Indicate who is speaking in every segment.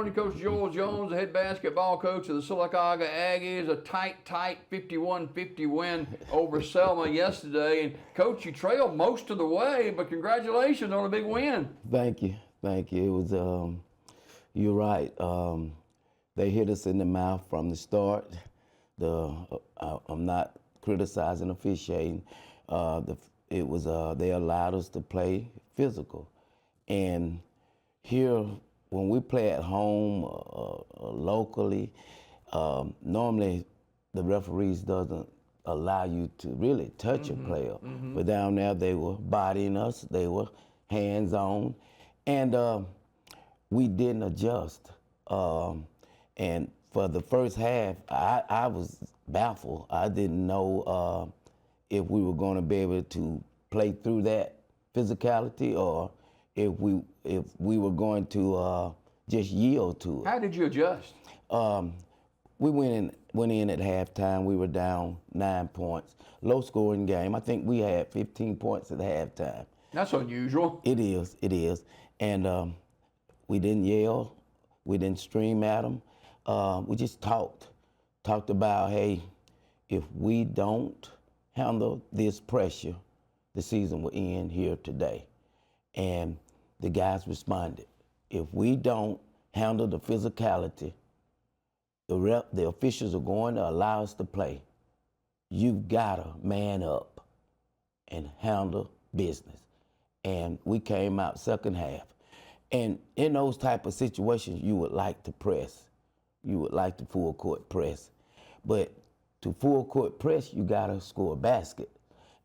Speaker 1: morning. Coach Joel Jones, the head basketball coach of the Sylacauga Aggies. A tight 51-50 win over Selma yesterday. And, Coach, you trailed most of the way, but congratulations on a big win.
Speaker 2: Thank you. It was, you're right. They hit us in the mouth from the start. I'm not criticizing officiating. They allowed us to play physical. And here, when we play at home, locally, normally the referees doesn't allow you to really touch a player. But down there, they were bodying us, they were hands-on, and we didn't adjust. And for the first half, I was baffled. I didn't know if we were going to be able to play through that physicality, or if we were going to just yield to it.
Speaker 1: How did you adjust?
Speaker 2: We went in at halftime. We were down 9 points. Low scoring game. I think we had 15 points at halftime.
Speaker 1: That's unusual.
Speaker 2: It is. And we didn't yell. We didn't scream at them. We just talked about, hey, if we don't handle this pressure, the season will end here today. And the guys responded. If we don't handle the physicality, the officials are going to allow us to play. You've got to man up and handle business. And we came out second half. And in those type of situations, you would like to press. You would like to full court press. But to full court press, you got to score a basket.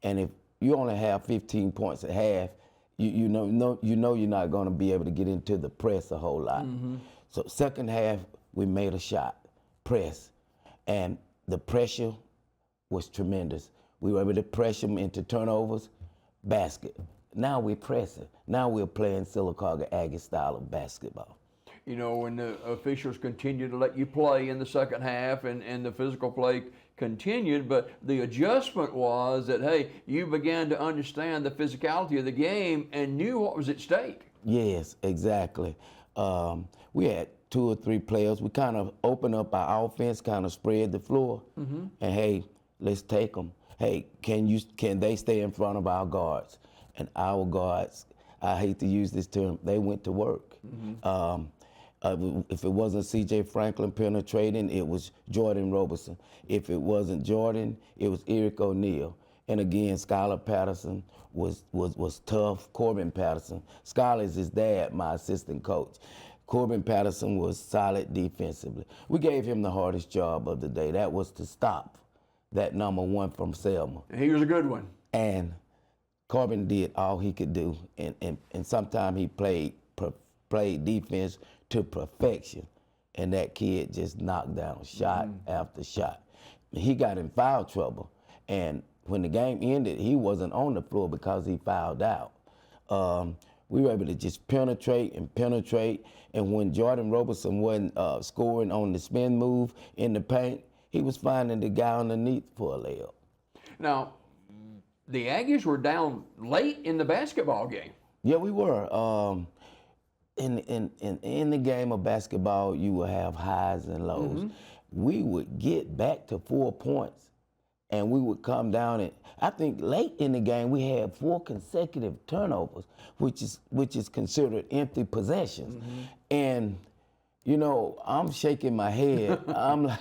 Speaker 2: And if you only have 15 points at half, you know you're not going to be able to get into the press a whole lot. So second half, we made a shot, press, and the pressure was tremendous. We were able to press them into turnovers, basket. Now we're pressing. Now we're playing Sylacauga Aggie style of basketball.
Speaker 1: You know, when the officials continued to let you play in the second half and the physical play continued, but the adjustment was that, hey, you began to understand the physicality of the game and knew what was at stake.
Speaker 2: Yes, exactly. We had 2 or 3 players. We kind of opened up our offense, kind of spread the floor, and hey, let's take them. Hey, can they stay in front of our guards? And our guards, I hate to use this term, they went to work. If it wasn't C.J. Franklin penetrating, it was Jordan Roberson. If it wasn't Jordan, it was Eric O'Neal. And again, Skylar Patterson was tough. Corbin Patterson. Skylar's his dad, my assistant coach. Corbin Patterson was solid defensively. We gave him the hardest job of the day. That was to stop that number 1 from Selma.
Speaker 1: He was a good one.
Speaker 2: And Corbin did all he could do, and sometimes he played defense to perfection, and that kid just knocked down shot after shot. He got in foul trouble, and when the game ended, he wasn't on the floor because he fouled out. We were able to just penetrate, and when Jordan Roberson wasn't scoring on the spin move in the paint, he was finding the guy underneath for a layup.
Speaker 1: Now, the Aggies were down late in the basketball game.
Speaker 2: Yeah, we were. In the game of basketball, you will have highs and lows. We would get back to 4 points, and we would come down. And I think late in the game, we had 4 consecutive turnovers, which is considered empty possessions. And you know, I'm shaking my head. I'm like,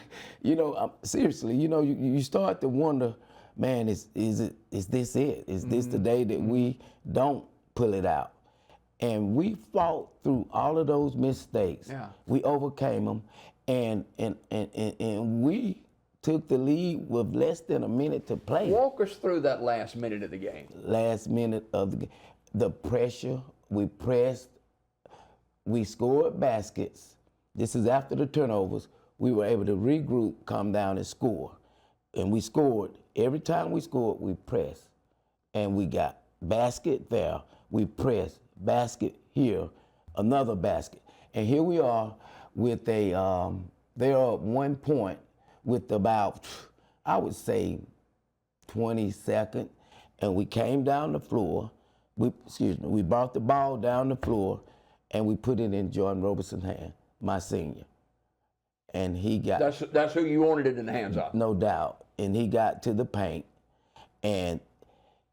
Speaker 2: seriously, you start to wonder, man, is this it? Is this the day that we don't pull it out? And we fought through all of those mistakes.
Speaker 1: Yeah.
Speaker 2: We overcame them, and we took the lead with less than a minute to play.
Speaker 1: Walk us through that last minute of the game.
Speaker 2: Last minute of the game. The pressure, we pressed, we scored baskets. This is after the turnovers. We were able to regroup, come down and score. And we scored. Every time we scored, we pressed. And we got basket there. We pressed, basket here, another basket. And here we are with they're up 1 point with about, I would say, 20 seconds. And we came down the floor. We brought the ball down the floor, and we put it in Jordan Roberson's hand. my senior. And he got,
Speaker 1: That's who you wanted it in the hands of.
Speaker 2: no doubt, and he got to the paint, and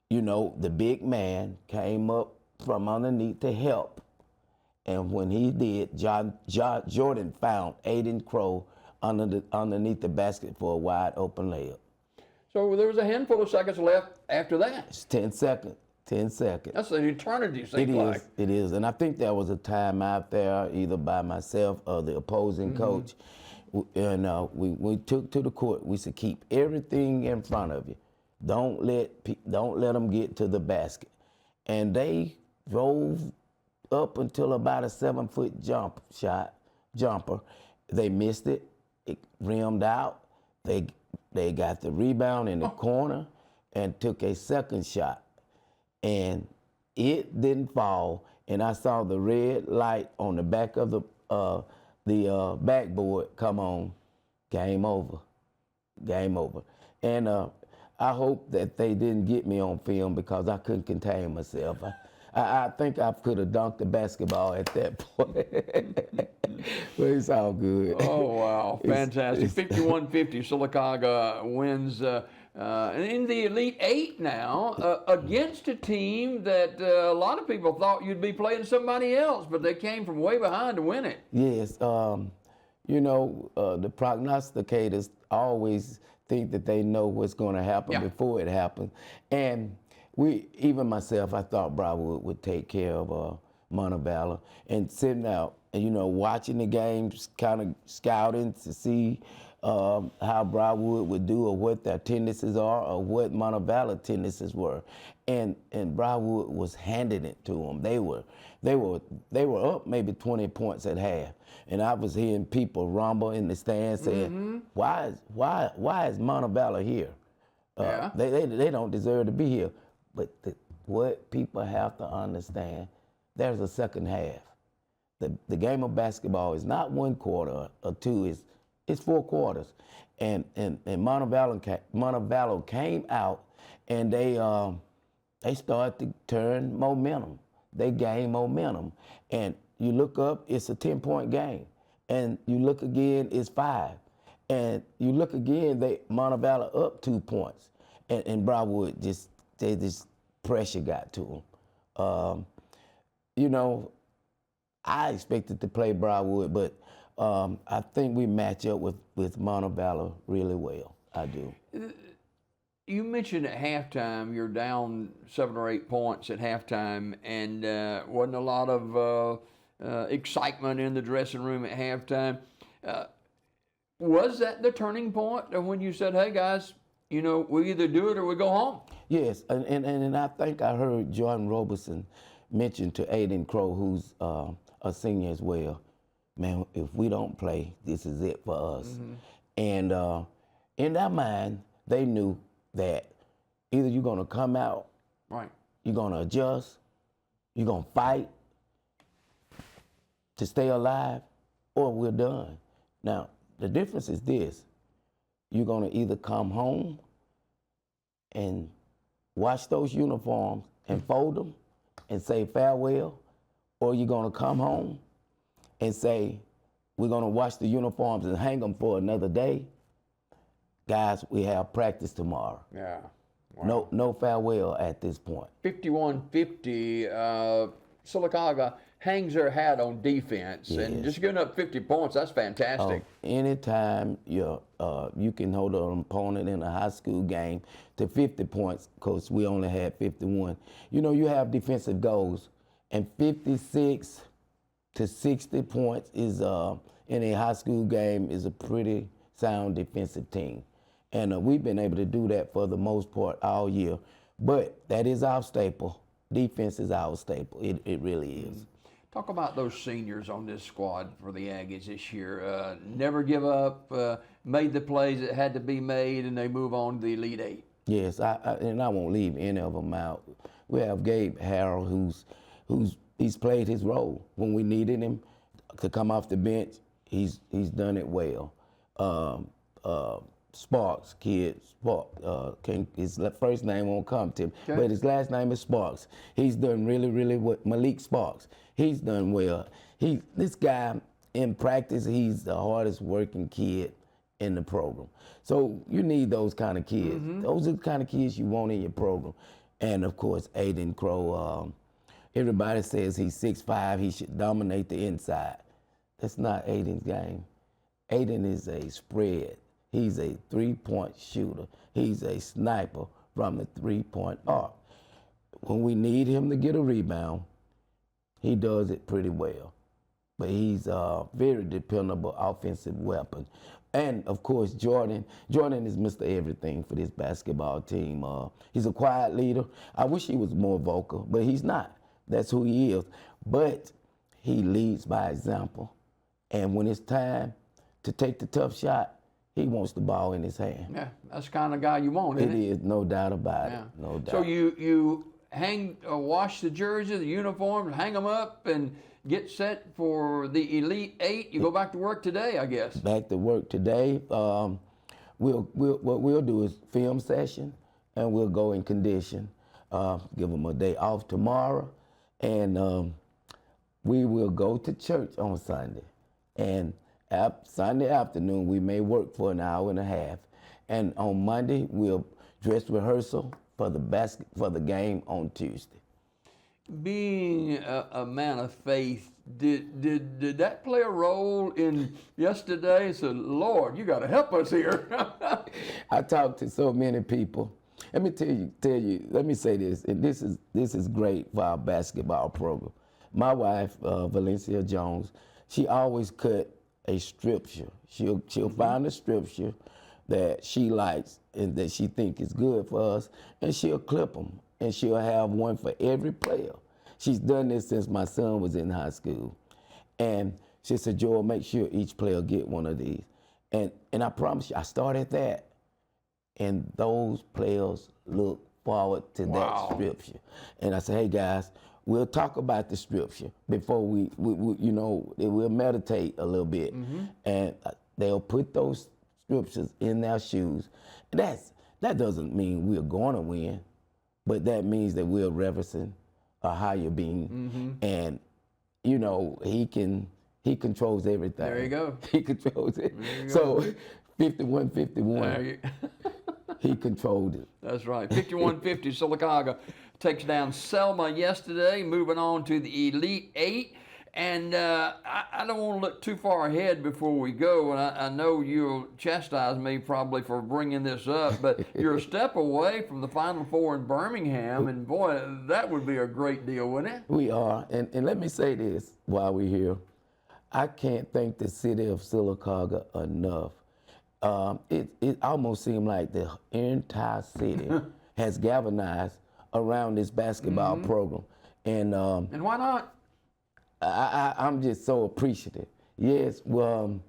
Speaker 2: you know, the big man came up from underneath to help. And when he did, Jordan found Aiden Crow underneath the basket for a wide open layup.
Speaker 1: So there was a handful of seconds left after that.
Speaker 2: It's 10 seconds. 10 seconds.
Speaker 1: That's an eternity, it seems like.
Speaker 2: It is. And I think there was a time out there, either by myself or the opposing coach, and we took to the court. We said, keep everything in front of you. Don't let them get to the basket. And they drove up until about a 7-foot jumper. They missed it. It rimmed out. They got the rebound in the corner and took a second shot. And it didn't fall. And I saw the red light on the back of the backboard come on. Game over. Game over. And I hope that they didn't get me on film because I couldn't contain myself. I think I could have dunked the basketball at that point. But it's all good.
Speaker 1: Oh, wow. Fantastic. 51-50, Sylacauga wins in the Elite Eight now against a team that a lot of people thought you'd be playing somebody else, but they came from way behind to win it.
Speaker 2: Yes. You know, the prognosticators always think that they know what's going to happen before it happens. And even myself, I thought Broward would take care of Montevallo. And sitting out and, you know, watching the games, kind of scouting to see how Broward would do or what their tendencies are or what Montevallo tendencies were. And Broward was handing it to them. They were up maybe 20 points at half. And I was hearing people rumble in the stands saying, why is Montevallo here? They don't deserve to be here. But what people have to understand, there's a second half. The game of basketball is not 1 quarter or two, it's 4 quarters. And Montevallo came out and they started to turn momentum. They gained momentum. And you look up, it's a 10-point game. And you look again, it's 5. And you look again, Montevallo up 2 points. And Broward just pressure got to them. You know, I expected to play Broward, but I think we match up with Montevallo really well. I do.
Speaker 1: You mentioned at halftime you're down 7 or 8 points at halftime, and wasn't a lot of excitement in the dressing room at halftime. Was that the turning point when you said, "Hey guys, you know, we either do it or we go home"?
Speaker 2: Yes, and I think I heard Jordan Roberson mention to Aiden Crow, who's a senior as well, man, if we don't play, this is it for us. And in their mind, they knew that either you're going to come out,
Speaker 1: right,
Speaker 2: you're going to adjust, you're going to fight to stay alive, or we're done. Now, the difference is this. You're going to either come home and wash those uniforms and fold them and say farewell, or you're going to come home and say, we're going to wash the uniforms and hang them for another day. Guys, we have practice tomorrow.
Speaker 1: Yeah. Wow.
Speaker 2: No farewell at this point.
Speaker 1: 51-50, Sylacauga hangs their hat on defense, and just giving up 50 points, that's fantastic.
Speaker 2: Anytime you can hold an opponent in a high school game to 50 points, because we only had 51. You know, you have defensive goals, and 56 to 60 points is in a high school game is a pretty sound defensive team. And we've been able to do that for the most part all year. But that is our staple. Defense is our staple. It really is.
Speaker 1: Talk about those seniors on this squad for the Aggies this year. Never give up, made the plays that had to be made, and they move on to the Elite Eight.
Speaker 2: Yes, and I won't leave any of them out. We have Gabe Harrell, he's played his role. When we needed him to come off the bench, he's done it well. Sparks, his first name won't come to him, but his last name is Sparks. He's done really well. Malik Sparks, he's done well. This guy in practice, he's the hardest working kid in the program. So you need those kind of kids. Those are the kind of kids you want in your program. And of course, Aiden Crow, everybody says he's 6'5", he should dominate the inside. That's not Aiden's game. Aiden is a spread. He's a three-point shooter. He's a sniper from the three-point arc. When we need him to get a rebound, he does it pretty well. But he's a very dependable offensive weapon. And of course, Jordan is Mr. Everything for this basketball team. He's a quiet leader. I wish he was more vocal, but he's not. That's who he is. But he leads by example. And when it's time to take the tough shot, he wants the ball in his hand.
Speaker 1: Yeah, that's the kind of guy you want, isn't it?
Speaker 2: It is, no doubt about it. No doubt.
Speaker 1: So you wash the jersey, the uniforms, hang them up, and get set for the Elite Eight. You go back to work today, I guess.
Speaker 2: Back to work today. What we'll do is film session, and we'll go in condition. Give them a day off tomorrow, and we will go to church on Sunday. And Sunday afternoon, we may work for an hour and a half. And on Monday, we'll dress rehearsal for the game on Tuesday.
Speaker 1: Being a man of faith, did that play a role in yesterday? Said, Lord, you got to help us here.
Speaker 2: I talked to so many people. Let me tell you. Let me say this, and this is great for our basketball program. My wife, Valencia Jones, she always cut a scripture. She'll find a scripture that she likes and that she think is good for us, and she'll clip them. And she'll have one for every player. She's done this since my son was in high school. And she said, Joel, make sure each player get one of these. And I promise you, I started that. And those players look forward to that scripture. And I said, hey guys, we'll talk about the scripture before we'll meditate a little bit. And they'll put those scriptures in their shoes. That doesn't mean we're going to win. But that means that we're reverencing a higher being. And, he controls everything.
Speaker 1: There you go.
Speaker 2: He controls it. So 51-51, he controlled it.
Speaker 1: That's right. 51-50, Sylacauga takes down Selma yesterday, moving on to the Elite Eight. And I don't want to look too far ahead before we go, and I know you'll chastise me probably for bringing this up, but you're a step away from the Final Four in Birmingham, and boy, that would be a great deal, wouldn't it? We
Speaker 2: are, and let me say this while we're here. I can't thank the city of Sylacauga enough. It almost seemed like the entire city has galvanized around this basketball program. And
Speaker 1: why not?
Speaker 2: I'm just so appreciative. Yes, well,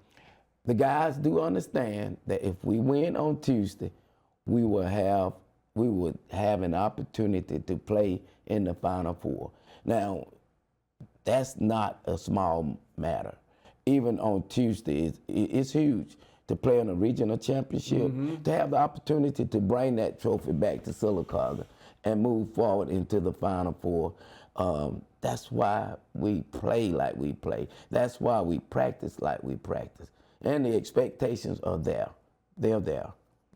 Speaker 2: the guys do understand that if we win on Tuesday, we would have an opportunity to play in the Final Four. Now, that's not a small matter. Even on Tuesday, it's huge to play in a regional championship, to have the opportunity to bring that trophy back to Sylacauga and move forward into the Final Four. That's why we play like we play. That's why we practice like we practice. And the expectations are there. They're there.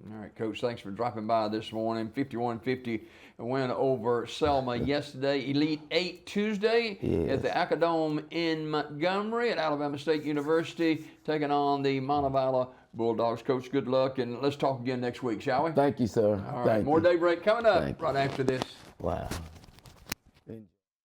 Speaker 1: All right, Coach, thanks for dropping by this morning. 51-50 win over Selma yesterday. Elite Eight Tuesday at the Acadome in Montgomery at Alabama State University, taking on the Montevallo Bulldogs. Coach, good luck, and let's talk again next week, shall we?
Speaker 2: Thank you, sir.
Speaker 1: All right, more Daybreak coming up right after this.
Speaker 2: Wow.